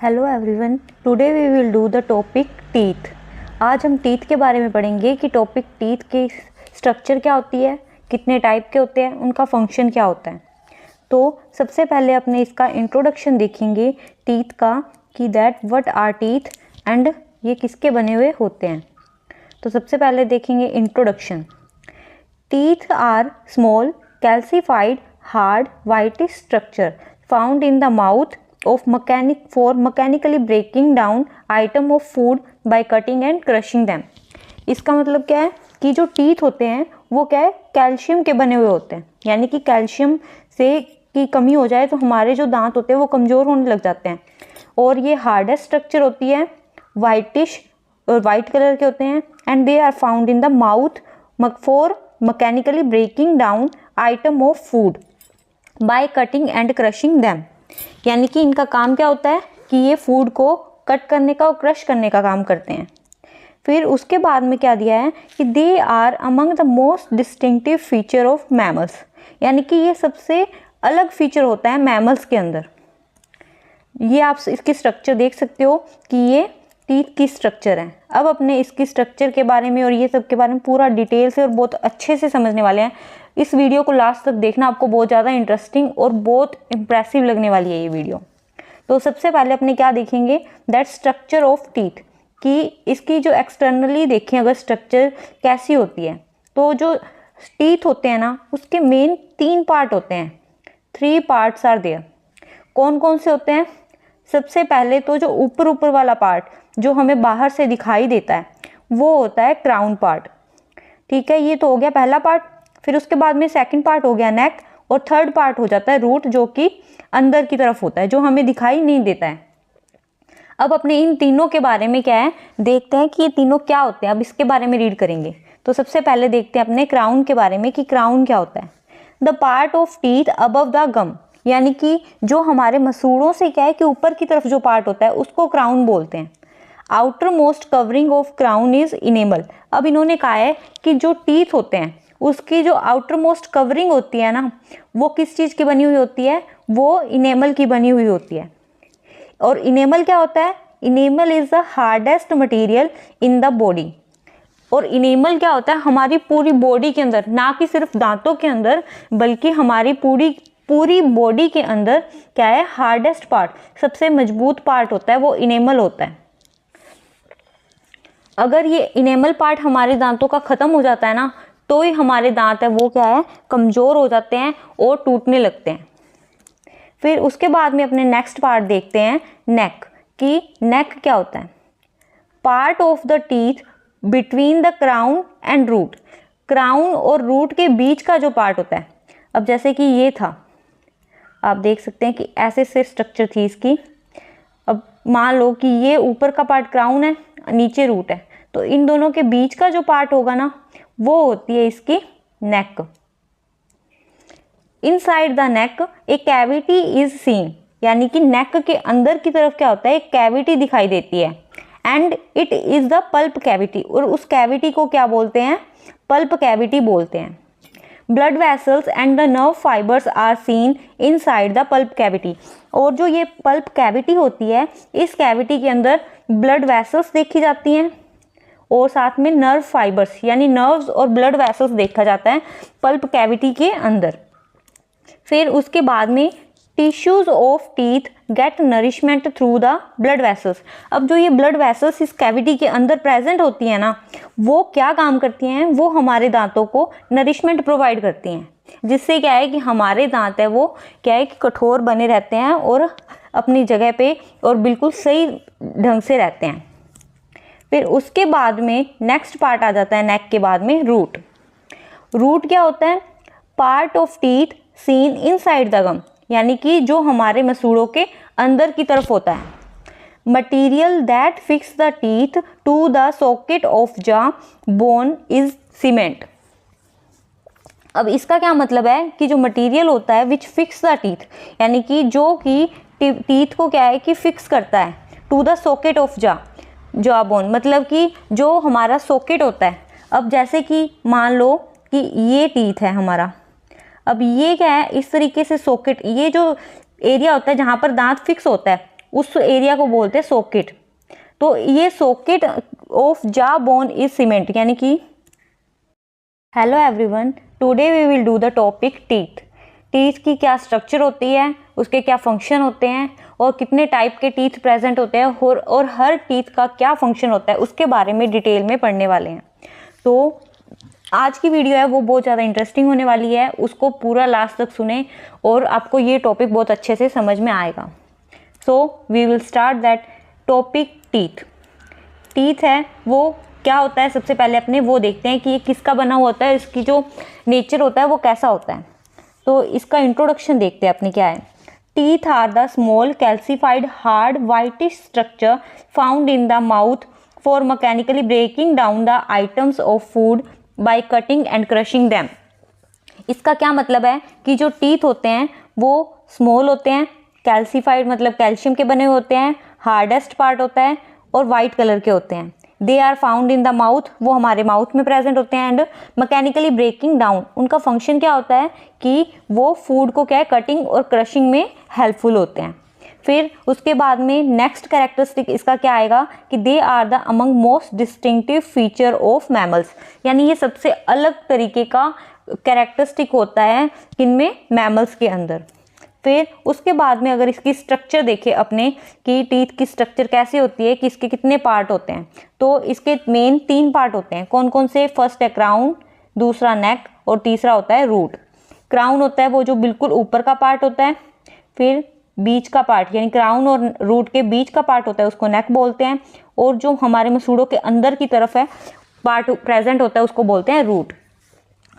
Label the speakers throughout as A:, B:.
A: Hello everyone, today we will do the topic teeth. आज हम teeth के बारे में पढ़ेंगे कि टॉपिक टीथ की स्ट्रक्चर क्या होती है, कितने टाइप के होते हैं, उनका फंक्शन क्या होता है। तो सबसे पहले अपने इसका इंट्रोडक्शन देखेंगे टीथ का कि that what are teeth and ये किसके बने हुए होते हैं। तो सबसे पहले देखेंगे introduction. Teeth are small calcified hard whitish structure found in the mouth of mechanically breaking down item of food by cutting and crushing them। इसका मतलब क्या है कि जो टीथ होते हैं वो क्या है, कैल्शियम के बने हुए होते हैं। यानी कि कैल्शियम से की कमी हो जाए तो हमारे जो दांत होते हैं वो कमज़ोर होने लग जाते हैं। और ये हार्डेस्ट स्ट्रक्चर होती है, वाइटिश और वाइट कलर के होते हैं and they are found in the mouth for mechanically breaking down item of food by cutting and crushing them. यानी कि इनका काम क्या होता है कि ये फूड को कट करने का और क्रश करने का काम करते हैं। फिर उसके बाद में क्या दिया है कि they are among the most distinctive feature of mammals. यानी कि ये सबसे अलग फीचर होता है मैमल्स के अंदर। ये आप इसकी स्ट्रक्चर देख सकते हो कि ये टीथ की स्ट्रक्चर है। अब अपने इसकी स्ट्रक्चर के बारे में और ये सब के बारे में पूरा डिटेल से और बहुत अच्छे से समझने वाले हैं। इस वीडियो को लास्ट तक देखना, आपको बहुत ज़्यादा इंटरेस्टिंग और बहुत इम्प्रेसिव लगने वाली है ये वीडियो। तो सबसे पहले अपने क्या देखेंगे, दैट स्ट्रक्चर ऑफ टीथ, कि इसकी जो एक्सटर्नली देखें अगर स्ट्रक्चर कैसी होती है तो जो टीथ होते हैं ना उसके मेन 3 पार्ट होते हैं। 3 पार्ट्स आर देयर। कौन कौन से होते हैं? सबसे पहले तो जो ऊपर वाला पार्ट जो हमें बाहर से दिखाई देता है वो होता है क्राउन पार्ट। ठीक है, ये तो हो गया पहला पार्ट। फिर उसके बाद में सेकंड पार्ट हो गया नेक और थर्ड पार्ट हो जाता है रूट, जो कि अंदर की तरफ होता है, जो हमें दिखाई नहीं देता है। अब अपने इन तीनों के बारे में क्या है देखते हैं कि ये तीनों क्या होते हैं। अब इसके बारे में रीड करेंगे। तो सबसे पहले देखते हैं अपने क्राउन के बारे में कि क्राउन क्या होता है। The part of teeth above the gum, यानी कि जो हमारे मसूड़ों से क्या है कि ऊपर की तरफ जो पार्ट होता है उसको क्राउन बोलते हैं। Outer most covering of crown is enamel. अब इन्होंने कहा है कि जो टीथ होते हैं उसकी जो आउटर मोस्ट कवरिंग होती है ना वो किस चीज़ की बनी हुई होती है, वो इनेमल की बनी हुई होती है। और इनेमल क्या होता है? Enamel is the hardest material in the body. और इनेमल क्या होता है? हमारी पूरी बॉडी के अंदर, ना कि सिर्फ दांतों के अंदर बल्कि हमारी पूरी बॉडी के अंदर क्या है, हार्डेस्ट पार्ट, सबसे मजबूत पार्ट होता है वो इनेमल होता है। अगर ये इनेमल पार्ट हमारे दांतों का ख़त्म हो जाता है ना तो ही हमारे दांत है वो क्या है, कमज़ोर हो जाते हैं और टूटने लगते हैं। फिर उसके बाद में अपने नेक्स्ट पार्ट देखते हैं नेक, कि नेक क्या होता है? Part of the teeth between the crown and root. Crown और रूट के बीच का जो पार्ट होता है। अब जैसे कि ये था, आप देख सकते हैं कि ऐसे से स्ट्रक्चर थी इसकी। अब मान लो कि ये ऊपर का पार्ट क्राउन है, नीचे रूट है, तो इन दोनों के बीच का जो पार्ट होगा ना वो होती है इसकी neck. Inside the neck a cavity is seen, यानी कि नेक के अंदर की तरफ क्या होता है, एक कैविटी दिखाई देती है। And it is the pulp cavity, और उस कैविटी को क्या बोलते हैं? पल्प कैविटी बोलते हैं। Blood vessels and the nerve fibres are seen inside the pulp cavity. और जो ये पल्प कैविटी होती है इस कैविटी के अंदर ब्लड वेसल्स देखी जाती हैं और साथ में नर्व फाइबर्स यानी नर्व्स और ब्लड वेसल्स देखा जाता है पल्प कैविटी के अंदर। फिर उसके बाद में tissues of teeth get nourishment through the blood vessels. अब जो ये ब्लड वेसल्स इस कैविटी के अंदर प्रेजेंट होती हैं ना वो क्या काम करती हैं, वो हमारे दांतों को नरिशमेंट प्रोवाइड करती हैं, जिससे क्या है कि हमारे दांत है वो क्या है कि कठोर बने रहते हैं और अपनी जगह पे और बिल्कुल सही ढंग से रहते हैं। फिर उसके बाद में नेक्स्ट पार्ट आ जाता है नेक के बाद में रूट। रूट क्या होता है? Part of teeth seen inside the gum, यानी कि जो हमारे मसूड़ों के अंदर की तरफ होता है। Material that fix the teeth to the socket of jaw bone is cement. अब इसका क्या मतलब है कि जो मटेरियल होता है विच फिक्स द टीथ, यानी कि जो कि टीथ को क्या है कि फिक्स करता है to the socket of jaw bone, मतलब कि जो हमारा सॉकेट होता है। अब जैसे कि मान लो कि ये टीथ है हमारा, अब ये क्या है इस तरीके से सॉकेट, ये जो एरिया होता है जहाँ पर दांत फिक्स होता है उस एरिया को बोलते हैं सॉकेट। तो ये socket of jaw bone is cement, यानी कि hello everyone, today we will do the topic teeth. Teeth की क्या स्ट्रक्चर होती है, उसके क्या फंक्शन होते हैं और कितने टाइप के टीथ प्रेजेंट होते हैं और हर टीथ का क्या फंक्शन होता है उसके बारे में डिटेल में पढ़ने वाले हैं। तो आज की वीडियो है वो बहुत ज़्यादा इंटरेस्टिंग होने वाली है, उसको पूरा लास्ट तक सुने और आपको ये टॉपिक बहुत अच्छे से समझ में आएगा। So we will start that topic teeth. Teeth है वो क्या होता है, सबसे पहले अपने वो देखते हैं कि ये किसका बना हुआ होता है, इसकी जो नेचर होता है वो कैसा होता है। तो इसका इंट्रोडक्शन देखते हैं अपने क्या है। Teeth are the small calcified hard whitish structure found in the mouth for mechanically breaking down the items of food by cutting and crushing them. इसका क्या मतलब है कि जो टीथ होते हैं वो स्मॉल होते हैं, कैल्सिफाइड मतलब कैल्शियम के बने हुए होते हैं, हार्डेस्ट पार्ट होता है और वाइट कलर के होते हैं। They are found in the mouth, वो हमारे माउथ में प्रेजेंट होते हैं। एंड मैकेनिकली ब्रेकिंग डाउन, उनका फंक्शन क्या होता है कि वो फूड को क्या है कटिंग और क्रशिंग में हेल्पफुल होते हैं। फिर उसके बाद में नेक्स्ट कैरेक्टरिस्टिक इसका क्या आएगा कि they are the among most distinctive feature of mammals, यानी ये सबसे अलग तरीके का कैरेक्टरिस्टिक होता है किनमें, मैमल्स के अंदर। फिर उसके बाद में अगर इसकी स्ट्रक्चर देखें अपने कि टीथ की स्ट्रक्चर कैसे होती है, कि इसके कितने पार्ट होते हैं, तो इसके मेन 3 पार्ट होते हैं। कौन कौन से? फर्स्ट है क्राउन, दूसरा नेक और तीसरा होता है रूट। क्राउन होता है वो जो बिल्कुल ऊपर का पार्ट होता है, फिर बीच का पार्ट यानी क्राउन और रूट के बीच का पार्ट होता है उसको नेक बोलते हैं, और जो हमारे मसूड़ों के अंदर की तरफ है पार्ट प्रेजेंट होता है उसको बोलते हैं रूट।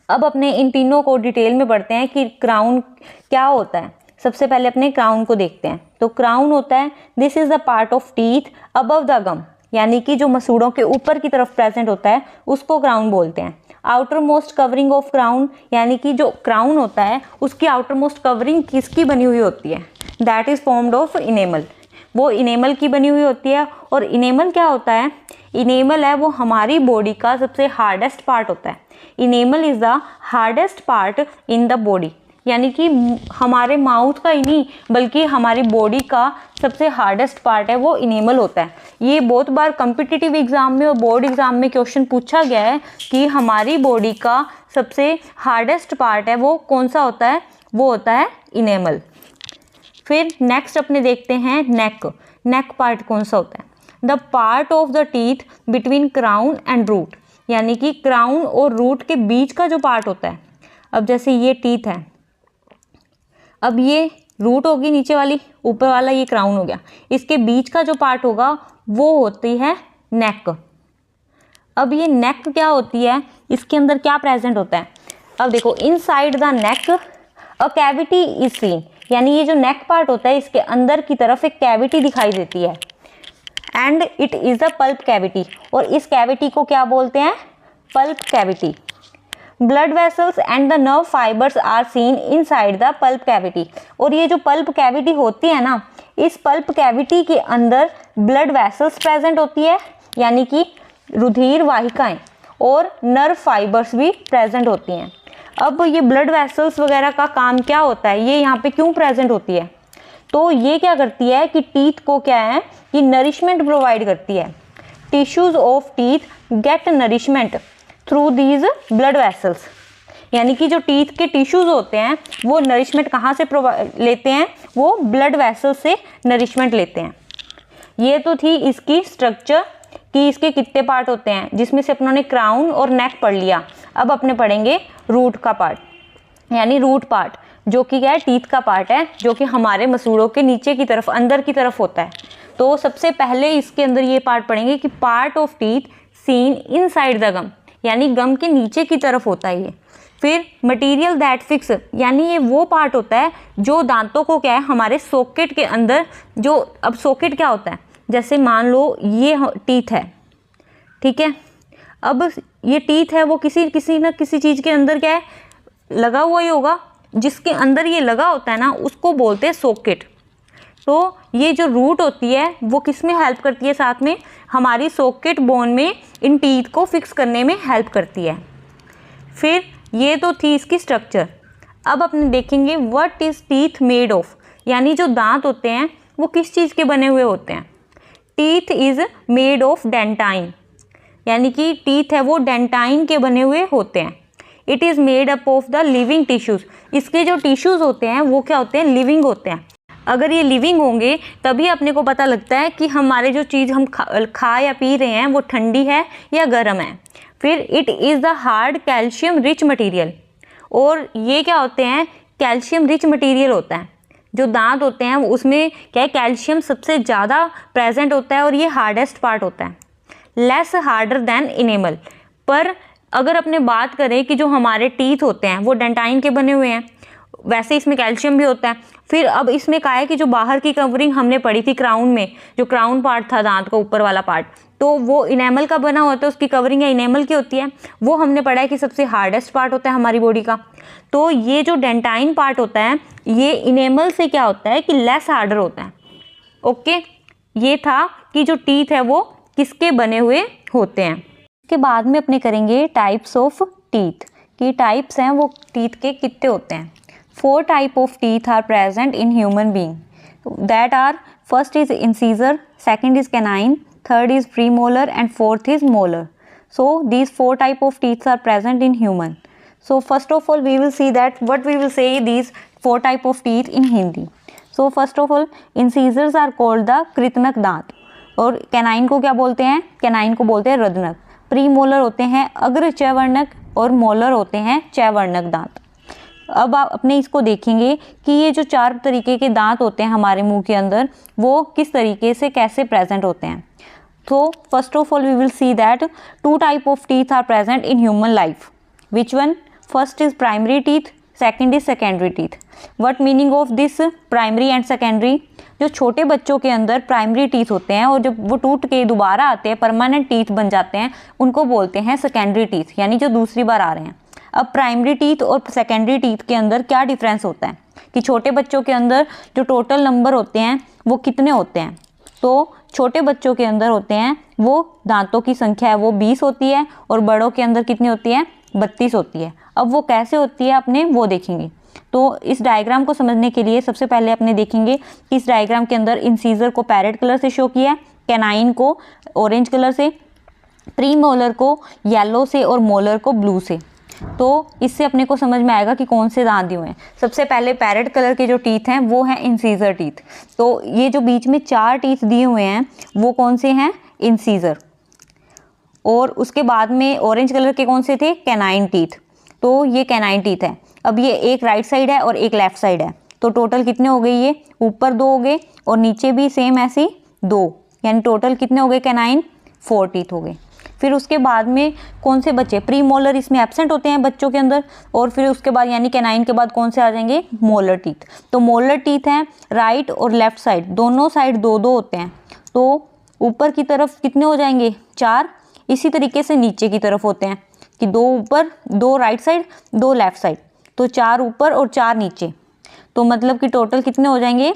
A: अब अपने इन तीनों को डिटेल में पढ़ते हैं कि क्राउन क्या होता है। सबसे पहले अपने क्राउन को देखते हैं। तो क्राउन होता है this is the part of teeth above the gum, यानी कि जो मसूड़ों के ऊपर की तरफ प्रेजेंट होता है उसको क्राउन बोलते हैं। Outer most covering of crown, यानी कि जो क्राउन होता है उसकी आउटर मोस्ट कवरिंग किसकी बनी हुई होती है, that is formed of enamel, वो इनेमल की बनी हुई होती है। और इनेमल क्या होता है? इनेमल है वो हमारी बॉडी का सबसे हार्डेस्ट पार्ट होता है। Enamel is the hardest part in the body, यानी कि हमारे माउथ का ही नहीं बल्कि हमारी बॉडी का सबसे हार्डेस्ट पार्ट है वो इनेमल होता है। ये बहुत बार कॉम्पिटिटिव एग्जाम में और बोर्ड एग्जाम में क्वेश्चन पूछा गया है कि हमारी बॉडी का सबसे हार्डेस्ट पार्ट है वो कौन सा होता है, वो होता है इनेमल। फिर नेक्स्ट अपने देखते हैं नेक। नेक पार्ट कौन सा होता है? The part of the teeth between crown and root, यानी कि क्राउन और रूट के बीच का जो पार्ट होता है। अब जैसे ये टीथ है, अब ये रूट होगी नीचे वाली, ऊपर वाला ये क्राउन हो गया, इसके बीच का जो पार्ट होगा वो होती है नेक। अब ये नेक क्या होती है, इसके अंदर क्या प्रेजेंट होता है? अब देखो inside the neck a cavity is seen, यानी ये जो नेक पार्ट होता है इसके अंदर की तरफ एक कैविटी दिखाई देती है। And it is the pulp cavity, और इस कैविटी को क्या बोलते हैं? Pulp cavity. Blood vessels and the nerve fibres are seen inside the pulp cavity, और ये जो पल्प कैविटी होती है ना, इस पल्प कैविटी के अंदर ब्लड वेसल्स प्रेजेंट होती है, यानी कि रुधिर वाहिकाएं, और नर्व फाइबर्स भी प्रेजेंट होती हैं। अब ये ब्लड वेसल्स वगैरह का काम क्या होता है, ये यहाँ पे क्यों प्रेजेंट होती है? तो ये क्या करती है कि टीथ को क्या है कि नरिशमेंट प्रोवाइड करती है। Tissues of teeth get nourishment through these blood vessels, यानी कि जो टीथ के टिश्यूज होते हैं वो नरिशमेंट कहाँ से लेते हैं, वो ब्लड वेसल्स से नरिशमेंट लेते हैं। ये तो थी इसकी स्ट्रक्चर कि इसके कितने पार्ट होते हैं, जिसमें से अपनों ने क्राउन और नेक पढ़ लिया। अब अपने पढ़ेंगे रूट का पार्ट, यानी रूट पार्ट, जो कि क्या है टीथ का पार्ट है, जो कि हमारे मसूड़ों के नीचे की तरफ अंदर की तरफ होता है। तो सबसे पहले इसके अंदर ये पार्ट पढ़ेंगे कि part of teeth seen inside the gum, यानी गम के नीचे की तरफ होता है ये। फिर मटेरियल दैट फिक्स, यानी ये वो पार्ट होता है जो दांतों को क्या है हमारे सॉकेट के अंदर, जो अब सॉकेट क्या होता है, जैसे मान लो ये टीथ है, ठीक है, अब ये टीथ है वो किसी न किसी चीज़ के अंदर क्या है लगा हुआ ही होगा, जिसके अंदर ये लगा होता है ना उसको बोलते हैं सॉकेट। तो ये जो रूट होती है वो किस में हेल्प करती है, साथ में हमारी सॉकेट बोन में इन टीथ को फिक्स करने में हेल्प करती है। फिर ये तो थी इसकी स्ट्रक्चर। अब अपने देखेंगे what is teeth made of, यानी जो दांत होते हैं वो किस चीज़ के बने हुए होते हैं? Teeth is made of dentine, यानी कि टीथ है वो डेंटाइन के बने हुए होते हैं। It is made up of the living tissues, इसके जो टिश्यूज़ होते हैं वो क्या होते हैं? लिविंग होते हैं। अगर ये लिविंग होंगे तभी अपने को पता लगता है कि हमारे जो चीज़ हम खा या पी रहे हैं वो ठंडी है या गर्म है। फिर it is the hard calcium rich material, और ये क्या होते हैं? कैल्शियम रिच मटीरियल होता है। जो दांत होते हैं उसमें क्या है? कैल्शियम सबसे ज़्यादा प्रेजेंट होता है और ये हार्डेस्ट पार्ट होता है। लेस हार्डर देन इनेमल, पर अगर अपने बात करें कि जो हमारे टीथ होते हैं वो डेंटाइन के बने हुए हैं, वैसे इसमें कैल्शियम भी होता है। फिर अब इसमें क्या है कि जो बाहर की कवरिंग हमने पढ़ी थी क्राउन में, जो क्राउन पार्ट था दांत का ऊपर वाला पार्ट, तो वो इनेमल का बना होता है, उसकी कवरिंग या इनेमल की होती है। वो हमने पढ़ा है कि सबसे हार्डेस्ट पार्ट होता है हमारी बॉडी का। तो ये जो डेंटाइन पार्ट होता है ये इनेमल से क्या होता है कि लेस हार्डर होता है। ओके, ये था कि जो टीथ है वो किसके बने हुए होते हैं। इसके बाद में अपने करेंगे टाइप्स ऑफ टीथ, कि टाइप्स हैं वो टीथ के कितने होते हैं। 4 type of teeth are present in human being, that are first is incisor, second is canine, third is premolar and fourth is molar. So these 4 type of teeth are present in human. So first of all we will see that what we will say these 4 type of teeth in Hindi. So first of all incisors are called the कृतनक दांत, और canine को क्या बोलते हैं? Canine को बोलते हैं रदनक। Premolar होते हैं अग्र चयवर्णक और मोलर होते हैं चयवर्णक दांत। अब आप अपने इसको देखेंगे कि ये जो 4 तरीके के दांत होते हैं हमारे मुंह के अंदर वो किस तरीके से कैसे प्रेजेंट होते हैं। तो first of all we will see that 2 type of teeth are present in human life. Which one? First is primary teeth, second is secondary teeth. What meaning of this primary and secondary? जो छोटे बच्चों के अंदर primary teeth होते हैं और जब वो टूट के दोबारा आते हैं परमानेंट टीथ बन जाते हैं उनको बोलते हैं सेकेंडरी टीथ, यानी जो दूसरी बार आ रहे हैं। अब प्राइमरी टीथ और सेकेंडरी टीथ के अंदर क्या डिफरेंस होता है कि छोटे बच्चों के अंदर जो टोटल नंबर होते हैं वो कितने होते हैं? तो छोटे बच्चों के अंदर होते हैं वो दांतों की संख्या है वो 20 होती है, और बड़ों के अंदर कितनी होती है? 32 होती है। अब वो कैसे होती है अपने वो देखेंगे। तो इस डायग्राम को समझने के लिए सबसे पहले अपने देखेंगे कि इस डायग्राम के अंदर इंसीजर को पैरेट कलर से शो किया है, कैनाइन को ऑरेंज कलर से, प्रीमोलर को येलो से और मोलर को ब्लू से। तो इससे अपने को समझ में आएगा कि कौन से दांत दिए हुए हैं। सबसे पहले पैरेट कलर के जो टीथ हैं वो हैं इंसीजर टीथ। तो ये जो बीच में 4 टीथ दिए हुए हैं वो कौन से हैं? इंसीजर। और उसके बाद में ऑरेंज कलर के कौन से थे? Canine teeth. तो ये कैनाइन टीथ है। अब ये एक राइट साइड है और एक लेफ्ट साइड है, तो टोटल कितने हो गए? ये ऊपर 2 हो गए और नीचे भी सेम ऐसे ही 2, यानी टोटल कितने हो गए? कैनाइन 4 टीथ हो गए। फिर उसके बाद में कौन से बच्चे? प्री मोलर इसमें एब्सेंट होते हैं बच्चों के अंदर, और फिर उसके बाद यानी कैनाइन के बाद कौन से आ जाएंगे? Molar teeth. तो मोलर टीथ हैं राइट और लेफ्ट साइड, दोनों साइड 2-2 होते हैं। तो ऊपर की तरफ कितने हो जाएंगे? 4। इसी तरीके से नीचे की तरफ होते हैं कि 2 ऊपर, 2 राइट साइड, 2 लेफ्ट साइड, तो 4 ऊपर और 4 नीचे। तो मतलब कि टोटल कितने हो जाएंगे?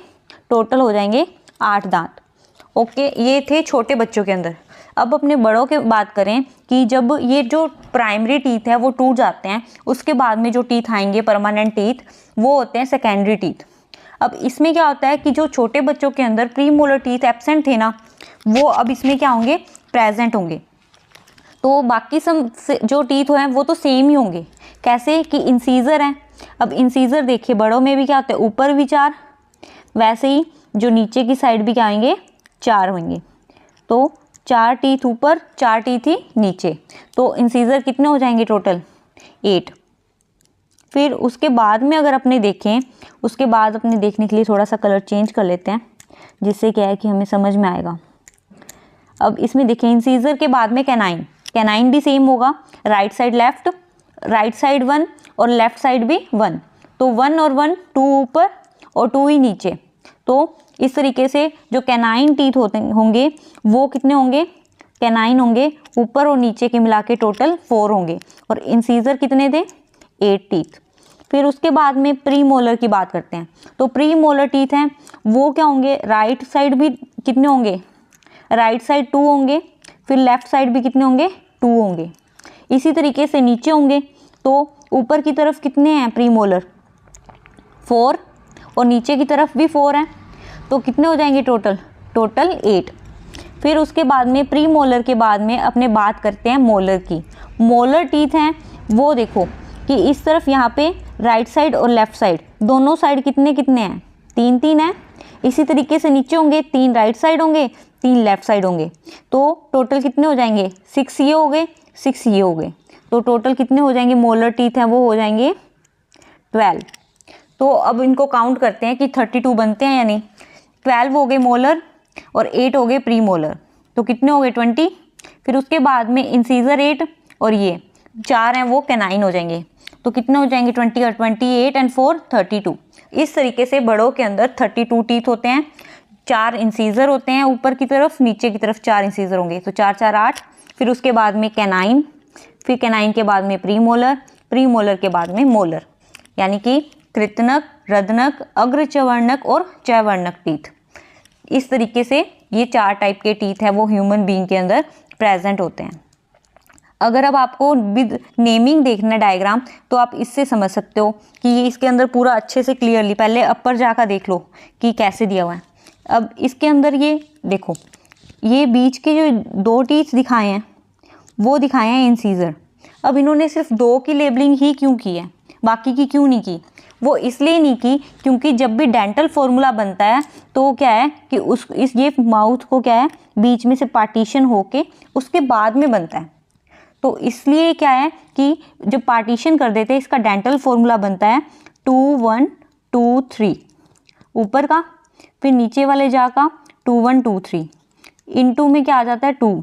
A: टोटल हो जाएंगे 8 दांत। ओके, ये थे छोटे बच्चों के अंदर। अब अपने बड़ों के बात करें कि जब ये जो प्राइमरी टीथ है वो टूट जाते हैं, उसके बाद में जो टीथ आएंगे परमानेंट टीथ वो होते हैं सेकेंडरी टीथ। अब इसमें क्या होता है कि जो छोटे बच्चों के अंदर प्रीमोलर टीथ एब्सेंट थे ना, वो अब इसमें क्या होंगे? प्रेजेंट होंगे। तो बाकी सब जो टीथ हैं वो तो सेम ही होंगे। कैसे? कि इंसीजर हैं। अब इंसीजर देखिए बड़ों में भी क्या होता है? ऊपर भी 4, वैसे ही जो नीचे की साइड भी क्या होंगे? 4 होंगे। तो 4 टीथ ऊपर, 4 टीथ ही नीचे, तो इंसीजर कितने हो जाएंगे? टोटल 8। फिर उसके बाद में अगर अपने देखें, उसके बाद अपने देखने के लिए थोड़ा सा कलर चेंज कर लेते हैं जिससे क्या है कि हमें समझ में आएगा। अब इसमें देखें इंसीजर के बाद में कैनाइन, कैनाइन भी सेम होगा, right side left, right side 1 और लेफ्ट साइड भी 1। तो 1 और 1, 2 ऊपर और 2 ही नीचे। तो इस तरीके से जो कैनाइन टीथ होंगे वो कितने होंगे? कैनाइन होंगे ऊपर और नीचे के मिला के टोटल 4 होंगे, और इंसीजर कितने थे? 8 टीथ। फिर उसके बाद में प्री मोलर की बात करते हैं। तो प्री मोलर टीथ हैं वो क्या होंगे? राइट साइड भी कितने होंगे? राइट साइड 2 होंगे, फिर लेफ्ट साइड भी कितने होंगे? 2 होंगे। इसी तरीके से नीचे होंगे, तो ऊपर की तरफ कितने हैं प्री मोलर? 4, और नीचे की तरफ भी 4 हैं। तो कितने हो जाएंगे टोटल? टोटल 8। फिर उसके बाद में प्री मोलर के बाद में अपने बात करते हैं मोलर की। मोलर टीथ हैं वो देखो कि इस तरफ यहाँ पे राइट साइड और लेफ्ट साइड दोनों साइड कितने कितने हैं? 3 3 हैं। इसी तरीके से नीचे होंगे 3 राइट साइड होंगे, 3 लेफ्ट साइड होंगे। तो टोटल कितने हो जाएंगे? 6 ये हो गए, 6 ये हो गए। तो टोटल कितने हो जाएंगे मोलर टीथ हैं? वो हो जाएंगे 12। तो अब इनको काउंट करते हैं कि 32 बनते हैं या नहीं। 12 हो गए मोलर और 8 हो गए प्री मोलर, तो कितने हो गए? 20। फिर उसके बाद में इंसीजर 8 और ये 4 हैं वो कैनाइन हो जाएंगे। तो कितने हो जाएंगे? 20 और 28 एंड 4 32। इस तरीके से बड़ों के अंदर 32 टीथ होते हैं, 4 इंसीजर होते हैं ऊपर की तरफ, नीचे की तरफ 4 इंसीजर होंगे, तो 4 4 8। फिर उसके बाद में कैनाइन, फिर कैनाइन के बाद में प्री मोलर के बाद में मोलर, यानी कि कृतनक, रदनक, अग्रचवर्णक और चवर्णक टीथ। इस तरीके से ये 4 टाइप के टीथ है वो ह्यूमन बीइंग के अंदर प्रेजेंट होते हैं। अगर अब आपको विद नेमिंग देखना है डायग्राम, तो आप इससे समझ सकते हो कि ये इसके अंदर पूरा अच्छे से क्लियरली, पहले अपर जाकर देख लो कि कैसे दिया हुआ है। अब इसके अंदर ये देखो, ये बीच के जो 2 टीथ दिखाए हैं वो दिखाए हैं इंसीजर। अब इन्होंने सिर्फ 2 की लेबलिंग ही क्यों की है, बाकी की क्यों नहीं की? वो इसलिए नहीं की क्योंकि जब भी डेंटल फॉर्मूला बनता है तो क्या है कि ये माउथ को क्या है बीच में से पार्टीशन होके उसके बाद में बनता है। तो इसलिए क्या है कि जब पार्टीशन कर देते हैं इसका डेंटल फॉर्मूला बनता है 2 1 2 3 ऊपर का, फिर नीचे वाले जा का 2 1 2 3 इनटू में क्या आ जाता है 2।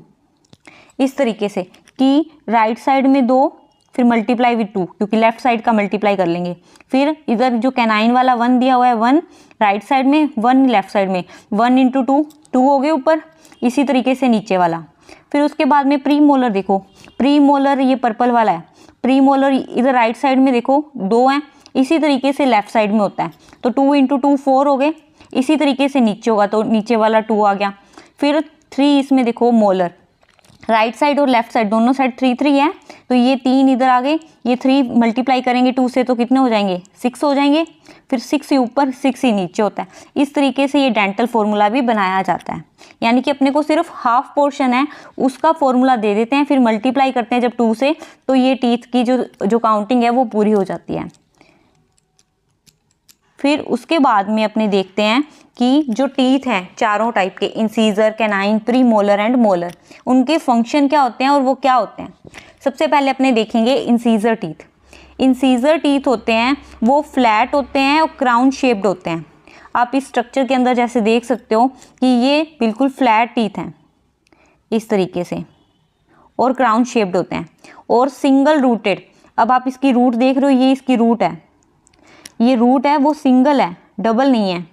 A: इस तरीके से कि राइट साइड में 2, फिर मल्टीप्लाई विद 2 क्योंकि लेफ्ट साइड का मल्टीप्लाई कर लेंगे। फिर इधर जो कैनाइन वाला 1 दिया हुआ है 1 राइट साइड में, 1 लेफ्ट साइड में, 1 इंटू 2 हो गए ऊपर। इसी तरीके से नीचे वाला। फिर उसके बाद में प्री मोलर देखो, प्री मोलर ये पर्पल वाला है, प्री मोलर इधर राइट साइड में देखो 2 हैं, इसी तरीके से लेफ्ट साइड में होता है। तो 2 इंटू 2 4 हो गए। इसी तरीके से नीचे होगा तो नीचे वाला 2 आ गया। फिर 3 इसमें देखो मोलर, राइट साइड और लेफ्ट साइड दोनों साइड 3 3 है, तो ये 3 इधर आ गए, ये 3 मल्टीप्लाई करेंगे 2 से तो कितने हो जाएंगे? 6 हो जाएंगे। फिर 6 ही ऊपर 6 ही नीचे होता है। इस तरीके से ये डेंटल फॉर्मूला भी बनाया जाता है, यानी कि अपने को सिर्फ हाफ पोर्शन है उसका फॉर्मूला दे देते हैं, फिर मल्टीप्लाई करते हैं जब 2 से, तो ये टीथ की जो काउंटिंग है वो पूरी हो जाती है। फिर उसके बाद में अपने देखते हैं कि जो टीथ हैं चारों टाइप के, incisor, canine, premolar and molar, उनके फंक्शन क्या होते हैं और वो क्या होते हैं। सबसे पहले अपने देखेंगे इंसीजर टीथ। इंसीजर टीथ होते हैं वो फ्लैट होते हैं और क्राउन शेप्ड होते हैं। आप इस स्ट्रक्चर के अंदर जैसे देख सकते हो कि ये बिल्कुल फ्लैट टीथ हैं इस तरीके से, और क्राउन शेप्ड होते हैं और सिंगल रूटेड। अब आप इसकी रूट देख रहे हो, ये इसकी रूट है, ये रूट है वो सिंगल है, डबल नहीं है।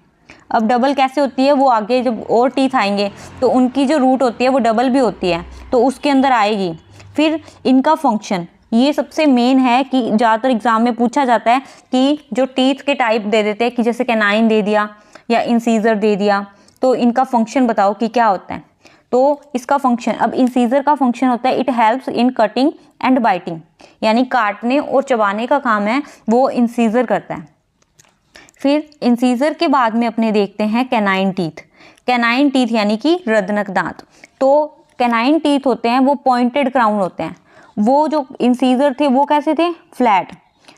A: अब डबल कैसे होती है, वो आगे जब और टीथ आएंगे तो उनकी जो रूट होती है वो डबल भी होती है, तो उसके अंदर आएगी। फिर इनका फंक्शन, ये सबसे मेन है कि ज़्यादातर एग्जाम में पूछा जाता है कि जो टीथ के टाइप दे देते हैं कि जैसे कैनाइन दे दिया या इंसीजर दे दिया, तो इनका फंक्शन बताओ कि क्या होता है। तो इसका फंक्शन, अब इंसीजर का फंक्शन होता है it helps in cutting and biting, यानी काटने और चबाने का काम है वो इंसीजर करता है। फिर इंसीजर के बाद में अपने देखते हैं कैनाइन टीथ। कैनाइन टीथ यानी कि रदनक दांत। तो कैनाइन टीथ होते हैं वो पॉइंटेड क्राउन होते हैं। वो जो इंसीजर थे वो कैसे थे? फ्लैट,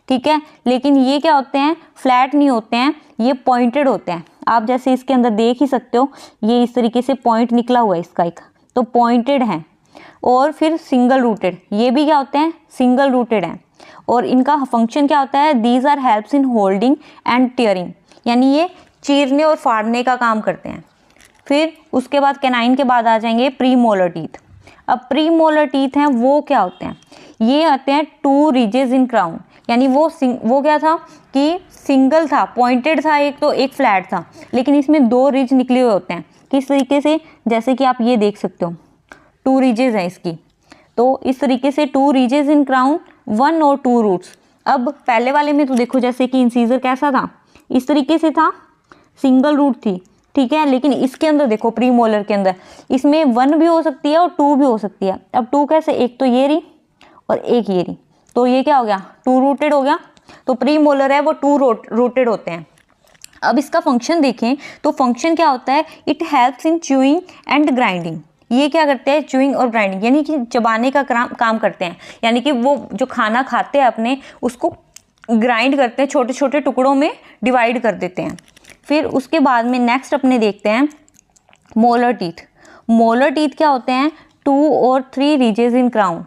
A: ठीक है, लेकिन ये क्या होते हैं? फ्लैट नहीं होते हैं, ये पॉइंटेड होते हैं। आप जैसे इसके अंदर देख ही सकते हो, ये इस तरीके से पॉइंट निकला हुआ है इसका एक, तो पॉइंटेड है। और फिर सिंगल रूटेड, ये भी क्या होते हैं? सिंगल रूटेड हैं। और इनका फंक्शन क्या होता है? These are helps in holding and tearing, यानी ये चीरने और फाड़ने का काम करते हैं। फिर उसके बाद कैनाइन के बाद आ जाएंगे प्री मोलर टीथ। अब प्री मोलर टीथ हैं वो क्या होते हैं? ये आते हैं 2 रिजेस इन क्राउन, यानी वो क्या था कि सिंगल था, पॉइंटेड था एक, तो एक फ्लैट था, लेकिन इसमें 2 रिज निकले हुए होते हैं। किस तरीके से? जैसे कि आप ये देख सकते हो 2 रिजेस हैं इसकी, तो इस तरीके से 2 रिजेस इन क्राउन, 1 और 2 रूट्स। अब पहले वाले में तो देखो जैसे कि इंसीजर कैसा था, इस तरीके से था, सिंगल रूट थी, ठीक है, लेकिन इसके अंदर देखो प्री मोलर के अंदर इसमें 1 भी हो सकती है और 2 भी हो सकती है। अब 2 कैसे? एक तो ये रही और एक ये रही, तो ये क्या हो गया? 2 रूटेड हो गया। तो प्री मोलर है वो 2 रूटेड होते हैं। अब इसका फंक्शन देखें तो फंक्शन क्या होता है, it helps in chewing and grinding. ये क्या करते हैं, च्यूइंग और ग्राइंडिंग यानी कि चबाने का काम करते हैं, यानी कि वो जो खाना खाते हैं अपने उसको ग्राइंड करते हैं, छोटे छोटे टुकड़ों में डिवाइड कर देते हैं। फिर उसके बाद में नेक्स्ट अपने देखते हैं मोलर टीथ। मोलर टीथ क्या होते हैं, 2 और 3 रीजेस इन क्राउन।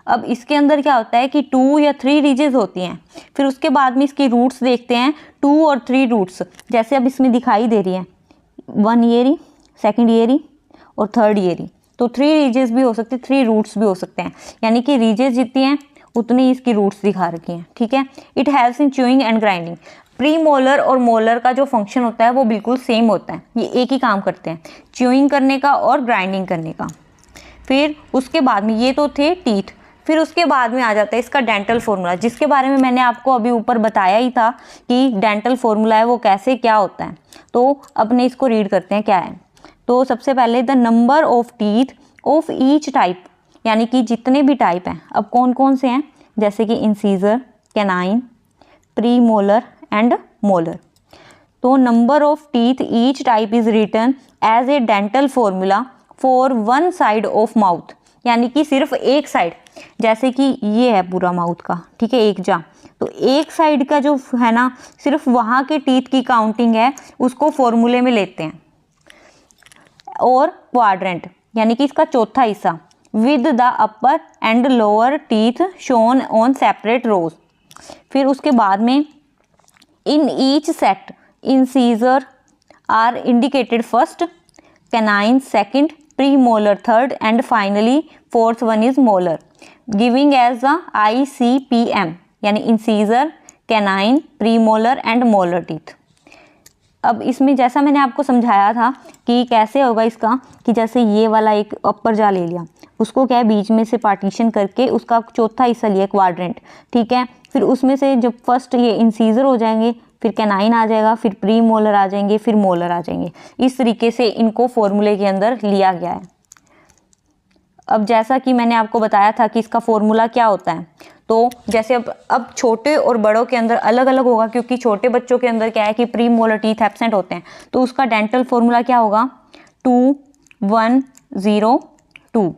A: अब इसके अंदर क्या होता है कि 2 या 3 रीजेस होती हैं। फिर उसके बाद में इसकी रूट्स देखते हैं, 2 और 3 रूट्स, जैसे अब इसमें दिखाई दे रही है 1 ईयरी, 2nd ईयरी और 3rd ईयरी। तो 3 रीजेस भी हो सकते हैं, 3 रूट्स भी हो सकते हैं, यानी कि रीजेस जितनी हैं उतनी ही इसकी रूट्स दिखा रखी हैं। ठीक है, it helps in chewing and grinding. Pre molar और मोलर का जो फंक्शन होता है वो बिल्कुल सेम होता है, ये एक ही काम करते हैं, च्यूइंग करने का और ग्राइंडिंग करने का। फिर उसके बाद में ये तो थे टीथ। फिर उसके बाद में आ जाता है इसका डेंटल फॉर्मूला, जिसके बारे में मैंने आपको अभी ऊपर बताया ही था कि डेंटल फॉर्मूला है वो कैसे क्या होता है। तो अपने इसको रीड करते हैं क्या है। तो सबसे पहले the number of teeth of each type, यानी कि जितने भी टाइप हैं। अब कौन कौन से हैं, जैसे कि incisor, canine, premolar and molar. तो number of teeth each type is written as a dental formula for 1 side of mouth, यानी कि सिर्फ एक साइड, जैसे कि ये है पूरा माउथ का, ठीक है, एक जा, तो एक साइड का जो है ना सिर्फ वहाँ के टीथ की काउंटिंग है उसको फॉर्मूले में लेते हैं। और क्वाड्रेंट यानी कि इसका चौथा हिस्सा, with the upper and lower teeth shown on separate rows. फिर उसके बाद में in each set incisor are indicated first, canine second, premolar third and finally fourth one is molar, giving as the ICPM, यानी incisor, canine, premolar and molar teeth. अब इसमें जैसा मैंने आपको समझाया था कि कैसे होगा इसका, कि जैसे ये वाला एक अपर जा ले लिया, उसको क्या है बीच में से पार्टीशन करके उसका चौथा हिस्सा लिया क्वाड्रेंट, ठीक है। फिर उसमें से जब फर्स्ट ये इंसीजर हो जाएंगे, फिर कैनाइन आ जाएगा, फिर प्री मोलर आ जाएंगे, फिर मोलर आ जाएंगे। इस तरीके से इनको फॉर्मूले के अंदर लिया गया है। अब जैसा कि मैंने आपको बताया था कि इसका फॉर्मूला क्या होता है, तो जैसे अब छोटे और बड़ों के अंदर अलग अलग होगा, क्योंकि छोटे बच्चों के अंदर क्या है कि प्री मोलर टीथ एब्सेंट होते हैं, तो उसका डेंटल फॉर्मूला क्या होगा 2102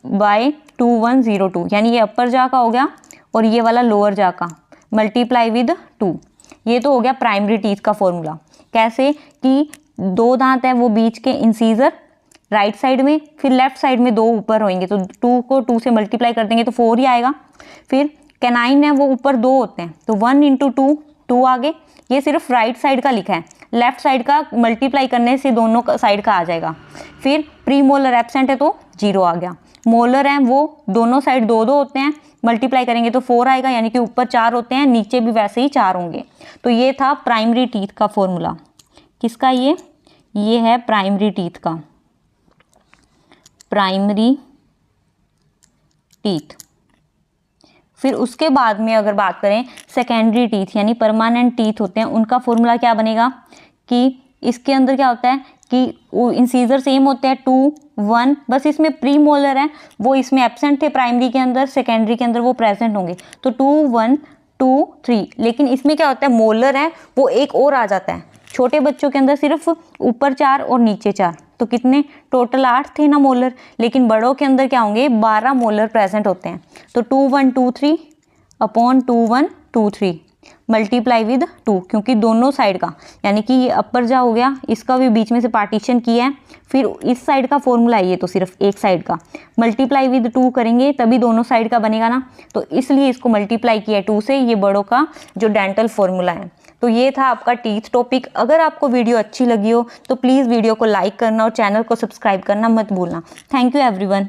A: बाय 2102, यानी ये अपर जा का हो गया और ये वाला लोअर जा का मल्टीप्लाई विद 2। ये तो हो गया प्राइमरी टीथ का फॉर्मूला। कैसे कि 2 दांत हैं वो बीच के इंसीजर राइट साइड में, फिर लेफ्ट साइड में 2 ऊपर होंगे, तो 2 को 2 से मल्टीप्लाई कर देंगे तो 4 ही आएगा। फिर कैनाइन है वो ऊपर 2 होते हैं, तो 1 × 2 2 आगे। ये सिर्फ राइट साइड का लिखा है, लेफ्ट साइड का मल्टीप्लाई करने से दोनों साइड का आ जाएगा। फिर प्री मोलर एब्सेंट है तो 0 आ गया। मोलर हैं वो दोनों साइड 2 2 होते हैं, मल्टीप्लाई करेंगे तो 4 आएगा, यानी कि ऊपर 4 होते हैं, नीचे भी वैसे ही 4 होंगे। तो ये था प्राइमरी टीथ का फॉर्मूला। किसका ये है प्राइमरी टीथ का, प्राइमरी टीथ। फिर उसके बाद में अगर बात करें सेकेंडरी टीथ यानी परमानेंट टीथ होते हैं, उनका फॉर्मूला क्या बनेगा कि इसके अंदर क्या होता है कि इंसीजर सेम होते हैं 2 1, बस इसमें प्री मोलर है वो इसमें एब्सेंट थे प्राइमरी के अंदर, सेकेंडरी के अंदर वो प्रेजेंट होंगे, तो 2 1 2 3। लेकिन इसमें क्या होता है मोलर है वो एक और आ जाता है, छोटे बच्चों के अंदर सिर्फ ऊपर 4 और नीचे 4, तो कितने टोटल 8 थे ना मोलर, लेकिन बड़ों के अंदर क्या होंगे 12 मोलर प्रेजेंट होते हैं। तो 2 1 2 3 अपॉन 2 1 2 3 मल्टीप्लाई विद 2, क्योंकि दोनों साइड का, यानी कि ये अपर जा हो गया, इसका भी बीच में से पार्टीशन किया है, फिर इस साइड का फॉर्मूला है ये तो सिर्फ एक साइड का, मल्टीप्लाई विद 2 करेंगे तभी दोनों साइड का बनेगा ना, तो इसलिए इसको मल्टीप्लाई किया है 2 से, ये बड़ों का जो डेंटल फॉर्मूला है। तो ये था आपका टीथ टॉपिक। अगर आपको वीडियो अच्छी लगी हो तो प्लीज़ वीडियो को लाइक करना और चैनल को सब्सक्राइब करना मत भूलना। Thank you everyone.